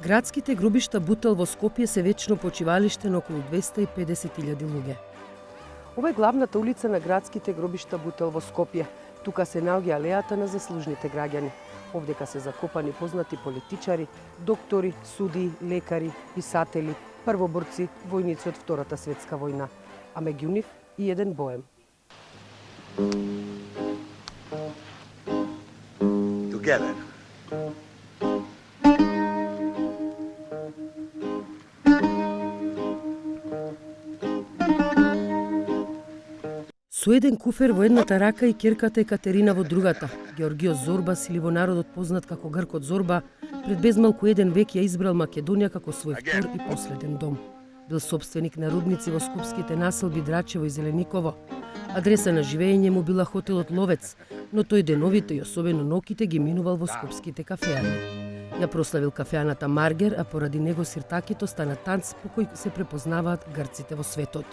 Градските гробишта Бутел во Скопје се вечно почивалиште на околу 250.000 луѓе. Ова е главната улица на градските гробишта Бутел во Скопје. Тука се наоѓа алејата на заслужните граѓани. Овдека се закопани познати политичари, доктори, судии, лекари, писатели, првоборци, војници од Втората светска војна, а меѓу нив и еден боем. Together. Со еден куфер во едната рака и ќерката Екатерина во другата, Георгиос Зорбас или во народот познат како Гркот Зорба, пред безмалку еден век ја избрал Македонија како свој втор и последен дом. Бил собственик на рудници во скопските населби Драчево и Зелениково. Адреса на живење му била хотелот Ловец, но тој деновите и особено ноките ги минувал во скопските кафеани. Ја прославил кафеаната Маргер, а поради него сиртакито стана танц по кој се препознаваат грците во светот.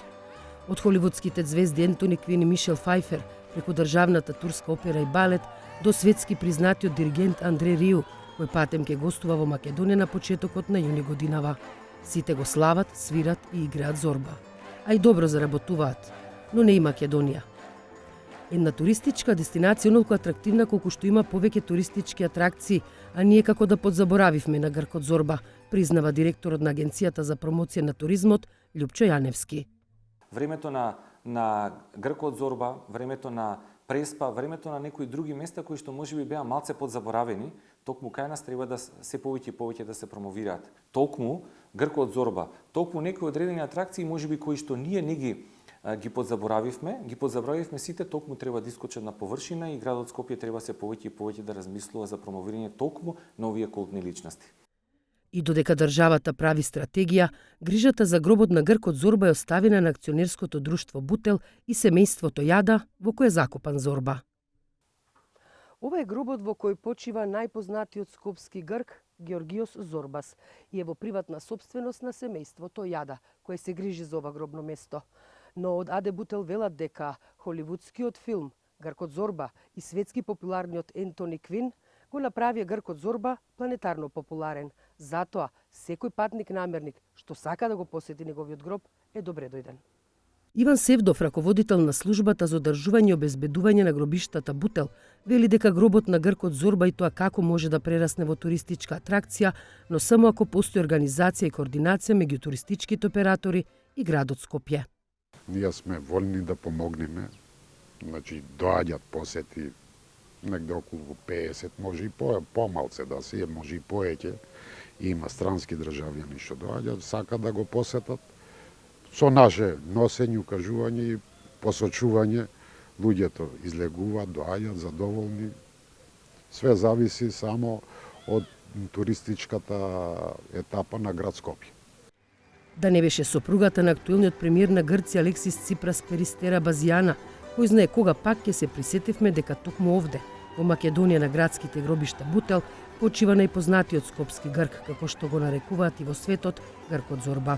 Од холивудските звезди Ентони Квин и Мишел Фајфер, преку државната турска опера и балет, до светски признатиот диригент Андре Риу, кој патем ке гостува во Македонија на почетокот на јуни годинава. Сите го слават, свират и играат зорба. А и добро заработуваат, но не и Македонија. Една туристичка дестинација онолку атрактивна колку што има повеќе туристички атракции, а ние како да подзаборавивме на Гркот Зорба, признава директорот на Агенцијата за промоција на туризмот Љупчо Јаневски. Времето на Гркот Зорба, времето на Преспа, времето на некои други места кои што можеби беа малце подзаборавени, токму кај нас треба да се повеќе и повеќе да се промовираат. Токму Гркот Зорба, токму некои одредени атракции можеби кои што ние не ги подзаборавивме сите, токму треба да искочат на површина и градот Скопје треба се повеќе и повеќе да размислува за промовирање токму на овие култни личности. И додека државата прави стратегија, грижата за гробот на Гркот Зорба е оставена на акционерското друштво Бутел и семејството Јада, во кој е закопан Зорба. Ова е гробот во кој почива најпознатиот скопски грк Георгиос Зорбас и е во приватна собственост на семејството Јада, кое се грижи за ова гробно место. Но од АД Бутел велат дека холивудскиот филм Гркот Зорба и светски популарниот Ентони Квин го направија Гркот Зорба планетарно популарен. Затоа, секој патник намерник што сака да го посети неговиот гроб е добре дојден. Иван Севдов, раководител на службата за одржување и обезбедување на гробиштата Бутел, вели дека гробот на Гркот Зорба и тоа како може да прерасне во туристичка атракција, но само ако постои организација и координација меѓу туристичките оператори и градот Скопје. Ние сме воljни да помогнеме, значи доаѓаат посети негде околу 50, може и помалце да се, може и поеќе. Има странски државјани што доаѓаат, сака да го посетат. Со наше носење, укажување и посочување, луѓето излегуваат, доаѓаат задоволни. Све зависи само од туристичката етапа на град Скопје. Да не беше сопругата на актуелниот премиер на Грција Алексис Ципрас Перистера Базијана, кој знае кога пак ќе се присетивме дека токму овде, во Македонија на градските гробишта Бутел, почива најпознатиот скопски грк, како што го нарекуваат и во светот Гркот Зорба.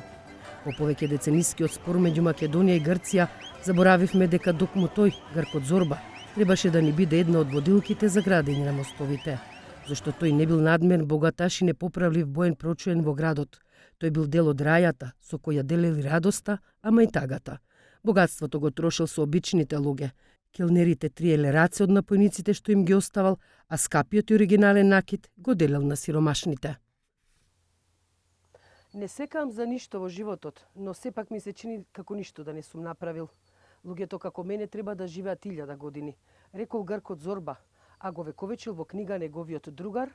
Во повеќе деценискиот спор меѓу Македонија и Грција, заборавивме дека токму тој, Гркот Зорба, требаше да ни биде една од водилките за градење на мостовите, зашто тој не бил надмен, богаташ и непоправлив боен прочуен во градот. Тој бил дел од рајата, со која делели радоста, ама и тагата. Богатството го трошил со обичните луѓе. Келнерите триеле раце од напојниците што им ги оставал, а скапиот и оригинален накид го делел на сиромашните. Не секам за ништо во животот, но сепак ми се чини како ништо да не сум направил. Луѓето како мене треба да живеат 1000 години, рекол Гркот Зорба, а го вековечил во книга неговиот другар,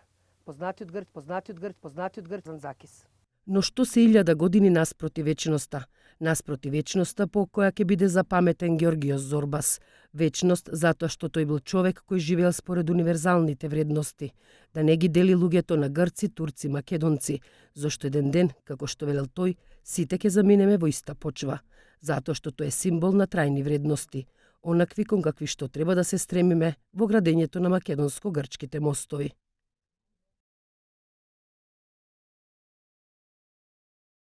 познатиот грк Занзакис. Но што се 1000 години наспроти вечноста? Наспроти вечноста по која ќе биде запаметен Георгиос Зорбас. Вечност затоа што тој бил човек кој живеел според универзалните вредности. Да не ги дели луѓето на грци, турци, македонци, зашто еден ден, како што велел тој, сите ќе заминеме во иста почва. Затоа што тој е символ на трајни вредности, онакви кон какви што треба да се стремиме во градењето на македонско-грчките мостови.